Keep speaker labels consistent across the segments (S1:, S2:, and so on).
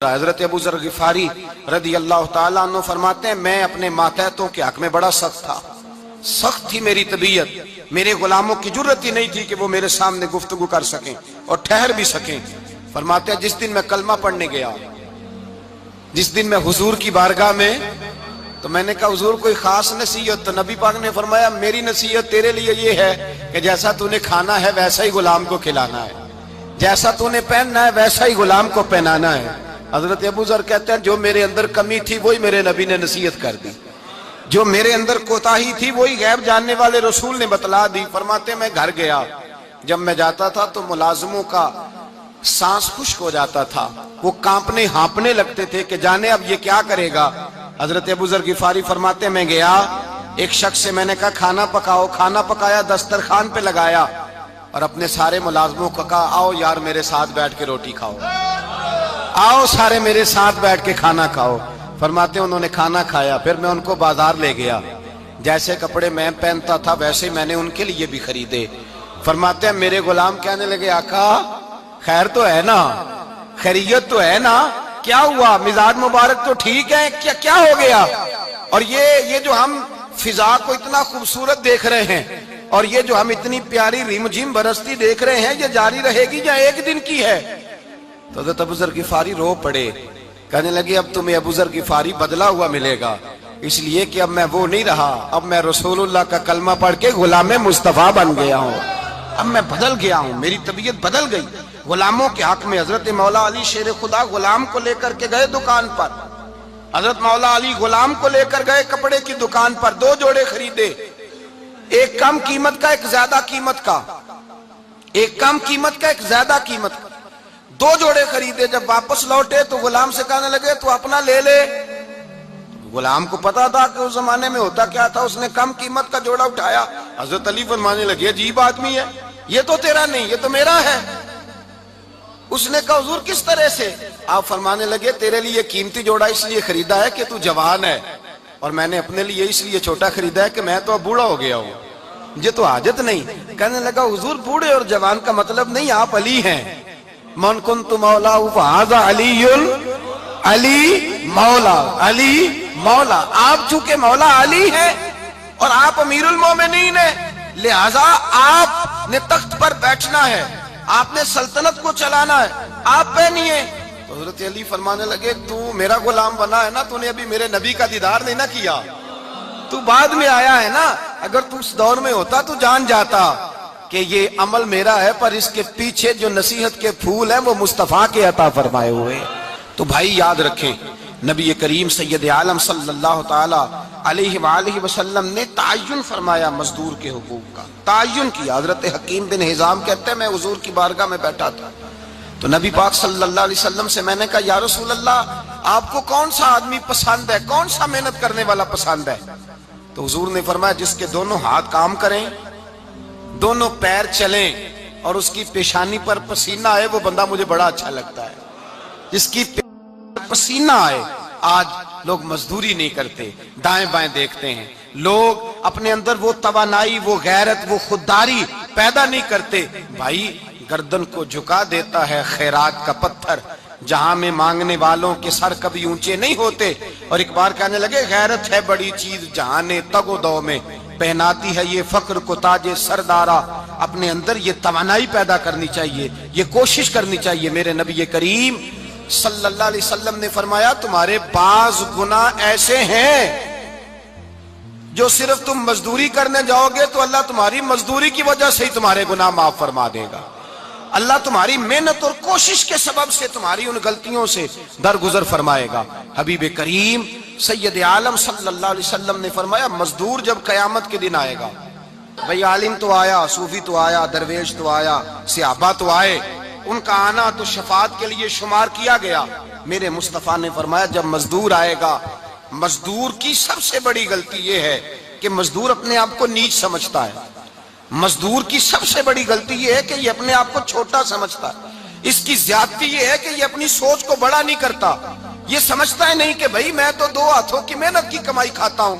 S1: حضرت ابو ذر غفاری رضی اللہ تعالیٰ عنہ فرماتے ہیں میں اپنے ماتحتوں کے حق میں بڑا سخت تھا، سخت تھی میری طبیعت، میرے غلاموں کی جرت ہی نہیں تھی کہ وہ میرے سامنے گفتگو کر سکیں اور ٹھہر بھی سکیں۔ فرماتے ہیں جس دن میں کلمہ پڑھنے گیا، جس دن میں حضور کی بارگاہ میں، تو میں نے کہا حضور کوئی خاص نصیحت؟ تو نبی پاک نے فرمایا میری نصیحت تیرے لیے یہ ہے کہ جیسا تو نے کھانا ہے ویسا ہی غلام کو کھلانا ہے، جیسا تو نے پہننا ہے ویسا ہی غلام کو پہنانا ہے۔ حضرت ابو ذر کہتے ہیں جو میرے اندر کمی تھی وہی میرے نبی نے نصیحت کر دی، جو میرے اندر کوتاہی تھی وہی غیب جاننے والے رسول نے بتلا دی۔ فرماتے میں گھر گیا، جب میں جاتا تھا تو ملازموں کا سانس خشک ہو جاتا تھا، وہ کانپنے ہانپنے لگتے تھے کہ جانے اب یہ کیا کرے گا۔ حضرت ابو ذر غفاری فرماتے میں گیا، ایک شخص سے میں نے کہا کھانا پکاؤ، کھانا پکایا، دسترخوان پہ لگایا اور اپنے سارے ملازموں کو کہا آؤ یار میرے ساتھ بیٹھ کے روٹی کھاؤ، آؤ سارے میرے ساتھ بیٹھ کے کھانا کھاؤ۔ فرماتے ہیں انہوں نے کھانا کھایا، پھر میں ان کو بازار لے گیا، جیسے کپڑے میں پہنتا تھا ویسے میں نے ان کے لیے بھی خریدے۔ فرماتے ہیں میرے غلام کہنے لگے آقا خیر تو ہے نا، خیریت تو ہے نا، کیا ہوا؟ مزاج مبارک تو ٹھیک ہے، کیا ہو گیا؟ اور یہ جو ہم فضا کو اتنا خوبصورت دیکھ رہے ہیں اور یہ جو ہم اتنی پیاری ریم جھیم برستی دیکھ رہے ہیں، یہ جاری رہے گی یا ایک دن کی ہے؟ تو حضرت ابو ذر غفاری رو پڑے، کہنے لگے اب تمہیں ابو ذر غفاری بدلا ہوا ملے گا، اس لیے کہ اب میں وہ نہیں رہا، اب میں رسول اللہ کا کلمہ پڑھ کے غلام مصطفیٰ بن گیا ہوں، اب میں بدل گیا ہوں، میری طبیعت بدل گئی۔ غلاموں کے حق میں حضرت مولا علی شیر خدا غلام کو لے کر کے گئے دکان پر، حضرت مولا علی غلام کو لے کر گئے کپڑے کی دکان پر، 2 جوڑے خریدے، ایک کم قیمت کا ایک زیادہ قیمت کا، ایک کم قیمت کا ایک زیادہ قیمت کا، 2 جوڑے خریدے۔ جب واپس لوٹے تو غلام سے کہنے لگے تو اپنا لے لے۔ غلام کو پتا تھا کہ اس زمانے میں ہوتا کیا تھا، اس نے کم قیمت کا جوڑا اٹھایا۔ حضرت علی فرمانے لگے عجیب آدمی ہے، یہ تو تیرا نہیں یہ تو میرا ہے۔ اس نے کہا حضور کس طرح سے؟ آپ فرمانے لگے تیرے لیے قیمتی جوڑا اس لیے خریدا ہے کہ تو جوان ہے، اور میں نے اپنے لیے اس لیے چھوٹا خریدا ہے کہ میں تو اب بوڑھا ہو گیا ہوں، مجھے تو حاجت نہیں۔ کہنے لگا حضور بوڑھے اور جوان کا مطلب نہیں، آپ علی ہیں، من کنت مولا فہذا علی علی مولا، علی مولا، آپ چونکہ مولا علی ہیں اور آپ امیر المومنین ہیں، لہذا آپ نے تخت پر بیٹھنا ہے، آپ نے سلطنت کو چلانا ہے، آپ پہ نہیں ہے۔ تو حضرت علی فرمانے لگے تو میرا غلام بنا ہے نا، تو نے ابھی میرے نبی کا دیدار نہیں نہ کیا، تو بعد میں آیا ہے نا، اگر تو اس دور میں ہوتا تو جان جاتا کہ یہ عمل میرا ہے، پر اس کے پیچھے جو نصیحت کے پھول ہیں وہ مصطفیٰ کے عطا فرمائے ہوئے۔ تو بھائی یاد رکھیں نبی کریم سید عالم صلی اللہ تعالی علیہ وآلہ وسلم نے تعین فرمایا مزدور کے حقوق کا، تعین کیا۔ حضرت حکیم بن حزام کہتے ہیں میں حضور کی بارگاہ میں بیٹھا تھا تو نبی پاک صلی اللہ علیہ وسلم سے میں نے کہا یا رسول اللہ آپ کو کون سا آدمی پسند ہے، کون سا محنت کرنے والا پسند ہے؟ تو حضور نے فرمایا جس کے دونوں ہاتھ کام کریں، دونوں پیر چلیں اور اس کی پیشانی پر پسینہ آئے، وہ بندہ مجھے بڑا اچھا لگتا ہے۔ جس کی پسینہ آئے، آج لوگ مزدوری نہیں کرتے، دائیں بائیں دیکھتے ہیں، لوگ اپنے اندر وہ توانائی، وہ غیرت، وہ خودداری پیدا نہیں کرتے۔ بھائی گردن کو جھکا دیتا ہے خیرات کا پتھر، جہاں میں مانگنے والوں کے سر کبھی اونچے نہیں ہوتے۔ اور ایک بار کہنے لگے غیرت ہے بڑی چیز جہاں نے تگ و دو میں پہناتی ہے یہ فخر کو تاج سردارا۔ اپنے اندر یہ توانائی پیدا کرنی چاہیے، یہ کوشش کرنی چاہیے۔ میرے نبی کریم صلی اللہ علیہ وسلم نے فرمایا تمہارے بعض گناہ ایسے ہیں جو صرف تم مزدوری کرنے جاؤ گے تو اللہ تمہاری مزدوری کی وجہ سے ہی تمہارے گناہ معاف فرما دے گا، اللہ تمہاری محنت اور کوشش کے سبب سے تمہاری ان غلطیوں سے درگزر فرمائے گا۔ حبیب کریم سید عالم صلی اللہ علیہ وسلم نے فرمایا مزدور جب قیامت کے دن آئے گا، بھئی عالم تو آیا، صوفی تو آیا، درویش تو آیا، صحابہ تو آئے، ان کا آنا تو شفاعت کے لیے شمار کیا گیا۔ میرے مصطفیٰ نے فرمایا جب مزدور آئے گا، مزدور کی سب سے بڑی غلطی یہ ہے کہ مزدور اپنے آپ کو نیچ سمجھتا ہے، مزدور کی سب سے بڑی غلطی یہ ہے کہ یہ اپنے آپ کو چھوٹا سمجھتا ہے، اس کی زیادتی یہ ہے کہ یہ اپنی سوچ کو بڑا نہیں کرتا، یہ سمجھتا ہے نہیں کہ بھئی میں تو 2 ہاتھوں کی محنت کی کمائی کھاتا ہوں،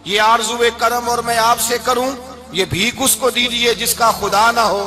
S1: یہ آرزوئے کرم اور میں آپ سے کروں، یہ بھیک اس کو دیجئے جس کا خدا نہ ہو،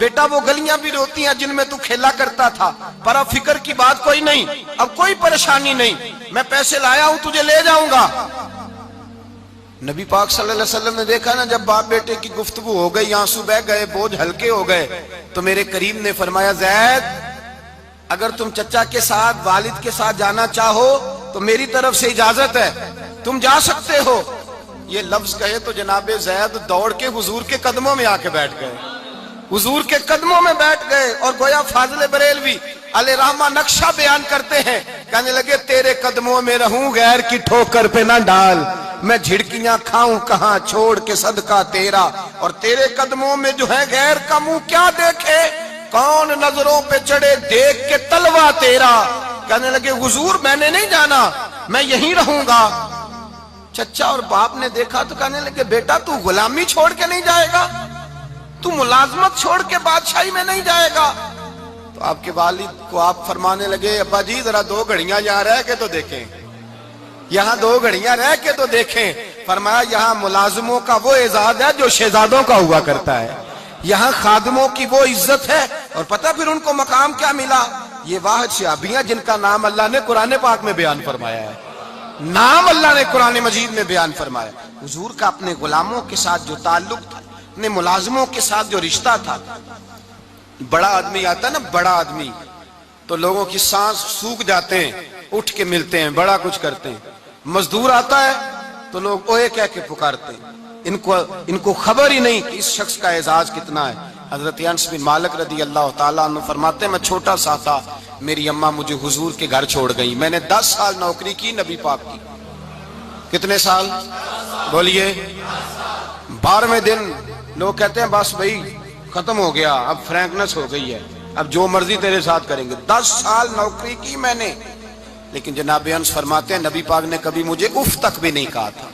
S1: بیٹا وہ گلیاں بھی روتی ہیں جن میں تو کھیلا کرتا تھا، پر اب فکر کی بات کوئی نہیں، اب کوئی پریشانی نہیں، میں پیسے لایا ہوں تجھے لے جاؤں گا۔ نبی پاک صلی اللہ علیہ وسلم نے دیکھا نا جب باپ بیٹے کی گفتگو ہو گئی، آنسو بہ گئے، بوجھ ہلکے ہو گئے، تو میرے کریم نے فرمایا زید اگر تم چچا کے ساتھ والد کے ساتھ جانا چاہو تو میری طرف سے اجازت ہے، تم جا سکتے ہو۔ یہ لفظ کہے تو جناب زید دوڑ کے حضور کے قدموں میں آ کے بیٹھ گئے، حضور کے قدموں میں بیٹھ گئے، اور گویا فاضل بریلوی علیہ رحمہ نقشہ بیان کرتے ہیں، کہنے لگے تیرے قدموں میں رہوں غیر کی ٹھوکر پہ نہ ڈال، میں جھڑکیاں کھاؤں کہاں چھوڑ کے صدقہ تیرا، اور تیرے قدموں میں جو ہے غیر کا منہ کیا دیکھے، کون نظروں پہ چڑھے دیکھ کے تلوا تیرا۔ کہنے لگے حضور میں نے نہیں جانا، میں یہیں رہوں گا۔ چچا اور باپ نے دیکھا تو کہنے لگے بیٹا تو غلامی چھوڑ کے نہیں جائے گا، تو ملازمت چھوڑ کے بادشاہی میں نہیں جائے گا۔ تو آپ کے والد کو آپ فرمانے لگے ابا جی ذرا 2 گھڑیاں یہاں رہ کے تو دیکھیں، یہاں 2 گھڑیاں رہ کے تو دیکھیں۔ فرمایا یہاں ملازموں کا وہ اعزاز ہے جو شہزادوں کا ہوا کرتا ہے، یہاں خادموں کی وہ عزت ہے، اور پتہ پھر ان کو مقام کیا ملا، یہ واحد شعبیاں جن کا نام اللہ نے قرآن پاک میں بیان فرمایا ہے، نام اللہ نے قرآن مجید میں بیان فرمایا۔ حضور کا اپنے غلاموں کے ساتھ جو تعلق تھا، اپنے ملازموں کے ساتھ جو رشتہ تھا، بڑا آدمی آتا ہے نا، بڑا آدمی تو لوگوں کی سانس سوکھ جاتے ہیں، اٹھ کے ملتے ہیں، بڑا کچھ کرتے ہیں۔ مزدور آتا ہے تو لوگ اوے کہہ کے پکارتے ہیں، ان کو خبر ہی نہیں کہ اس شخص کا اعزاز کتنا ہے۔ حضرت انس بن مالک رضی اللہ تعالیٰ عنہ فرماتے ہیں میں چھوٹا سا تھا، میری اماں مجھے حضور کے گھر چھوڑ گئی، میں نے 10 سال نوکری کی نبی پاک کی۔ کتنے سال بولیے؟ 12ویں دن لوگ کہتے ہیں بس بھائی ختم ہو گیا، اب فرینکنس ہو گئی ہے، اب جو مرضی تیرے ساتھ کریں گے۔ 10 سال نوکری کی میں نے، لیکن جناب انس فرماتے ہیں نبی پاک نے کبھی مجھے اف تک بھی نہیں کہا تھا،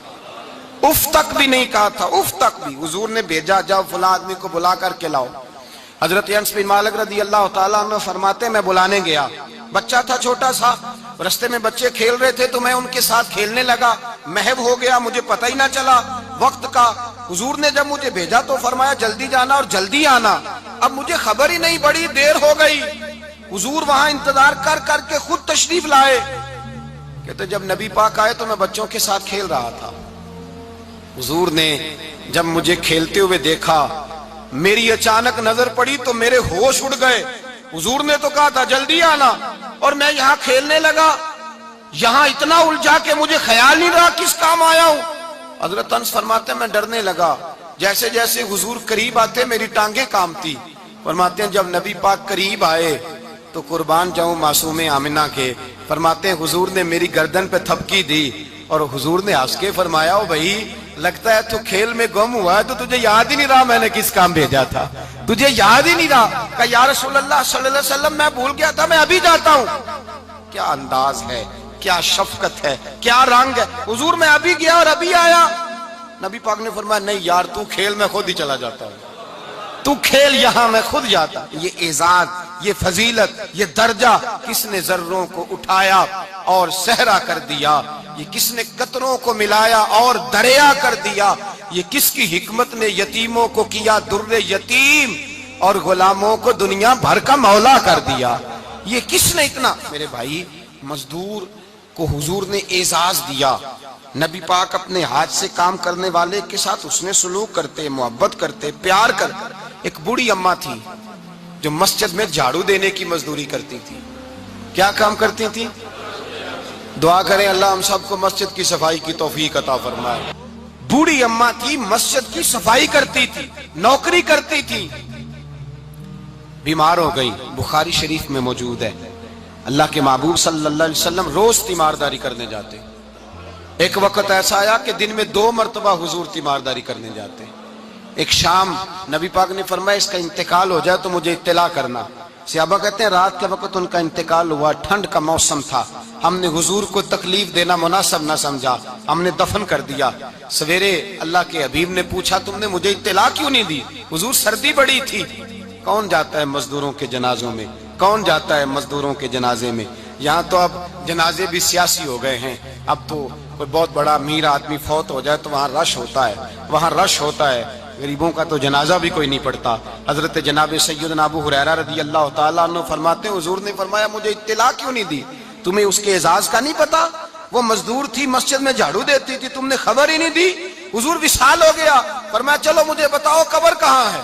S1: اف تک بھی نہیں کہا تھا، اف تک بھی۔ حضور نے بھیجا جاؤ فلاں آدمی کو بلا کر کے لاؤ۔ حضرت انس بن مالک رضی اللہ تعالیٰ عنہ فرماتے ہیں میں بلانے گیا، بچہ تھا چھوٹا سا، رستے میں بچے کھیل رہے تھے تو میں ان کے ساتھ کھیلنے لگا، محو ہو گیا، مجھے پتہ ہی نہ چلا وقت کا۔ حضور نے جب مجھے بھیجا تو فرمایا جلدی جانا اور جلدی آنا، اب مجھے خبر ہی نہیں، بڑی دیر ہو گئی۔ حضور وہاں انتظار کر کر کے خود تشریف لائے، کہتے جب نبی پاک آئے تو میں بچوں کے ساتھ کھیل رہا تھا، حضور نے جب مجھے کھیلتے ہوئے دیکھا، میری اچانک نظر پڑی تو میرے ہوش اڑ گئے۔ حضور نے تو کہا تھا جلدی آنا، اور میں یہاں کھیلنے لگا، یہاں اتنا الجھا کہ مجھے خیال نہیں رہا کس کام آیا ہوں۔ حضرت انس فرماتے ہیں میں ڈرنے لگا، جیسے جیسے حضور قریب آتے میری ٹانگیں کانپتی۔ فرماتے ہیں جب نبی پاک قریب آئے تو قربان جاؤں معصوم آمنہ کے، فرماتے ہیں حضور نے میری گردن پہ تھپکی دی، اور حضور نے ہنس کے فرمایا او بھائی لگتا ہے تو کھیل میں گم ہوا ہے تو تجھے یاد ہی نہیں رہا میں نے کس کام بھیجا تھا، تجھے یاد ہی نہیں رہا۔ کہا یا رسول اللہ صلی اللہ علیہ وسلم میں بھول گیا تھا، میں ابھی جاتا ہوں۔ کیا انداز ہے، کیا شفقت ہے، کیا رنگ ہے۔ حضور میں ابھی گیا اور ابھی آیا۔ نبی پاک نے فرمایا نہیں یار تو کھیل میں خود ہی چلا جاتا ہے، تو کھیل یہاں میں خود جاتا۔ یہ اعزاز، یہ فضیلت، یہ درجہ کس نے ذروں کو اٹھایا اور صحرا کر دیا، یہ کس نے قطروں کو ملایا اور دریا کر دیا، یہ کس کی حکمت نے یتیموں کو کیا در یتیم اور غلاموں کو دنیا بھر کا مولا کر دیا، یہ کس نے اتنا۔ میرے بھائی مزدور کو حضور نے اعزاز دیا، نبی پاک اپنے ہاتھ سے کام کرنے والے کے ساتھ اس نے سلوک کرتے، محبت کرتے، پیار کرتے۔ ایک بوڑھی اماں تھی جو مسجد میں جھاڑو دینے کی مزدوری کرتی تھی۔ کیا کام کرتی تھی؟ دعا کریں اللہ ہم سب کو مسجد کی صفائی کی توفیق عطا فرمائے۔ بوڑھی اماں تھی، مسجد کی صفائی کرتی تھی، نوکری کرتی تھی، بیمار ہو گئی، بخاری شریف میں موجود ہے۔ اللہ کے محبوب صلی اللہ علیہ وسلم روز تیمارداری کرنے جاتے۔ ایک وقت ایسا آیا کہ دن میں 2 مرتبہ حضور تیمارداری کرنے جاتے۔ ایک شام نبی پاک نے فرمایا اس کا انتقال ہو جائے تو مجھے اطلاع کرنا۔ صحابہ کہتے ہیں رات کے وقت ان کا انتقال ہوا، ٹھنڈ کا موسم تھا، ہم نے حضور کو تکلیف دینا مناسب نہ سمجھا، ہم نے دفن کر دیا۔ سویرے اللہ کے حبیب نے پوچھا تم نے مجھے اطلاع کیوں نہیں دی؟ حضور سردی بڑی تھی۔ کون جاتا ہے مزدوروں کے جنازوں میں؟ کون جاتا ہے مزدوروں کے جنازے میں؟ یہاں تو اب جنازے بھی سیاسی ہو گئے ہیں، اب تو کوئی بہت بڑا امیر آدمی فوت ہو جائے تو وہاں رش ہوتا ہے، وہاں رش ہوتا ہے۔ غریبوں کا تو جنازہ بھی کوئی نہیں پڑھتا۔ حضرت جناب سیدنا ابو ہریرہ رضی اللہ تعالیٰ عنہ فرماتے ہیں حضور نے فرمایا مجھے اطلاع کیوں نہیں دی؟ تمہیں اس کے اعزاز کا نہیں پتا؟ وہ مزدور تھی مسجد میں جھاڑو دیتی تھی، تم نے خبر ہی نہیں دی؟ حضور وصال ہو گیا، فرمایا چلو مجھے بتاؤ قبر کہاں ہے؟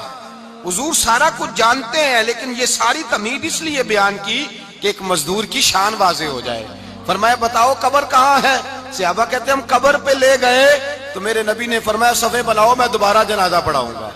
S1: حضور سارا کچھ جانتے ہیں لیکن یہ ساری تمہید اس لیے بیان کی کہ ایک مزدور کی شان واضح ہو جائے۔ فرمایا بتاؤ قبر کہاں ہے؟ صحابہ کہتے ہیں ہم قبر پہ لے گئے تو میرے نبی نے فرمایا صفے بناؤ میں دوبارہ جنازہ پڑھاؤں گا۔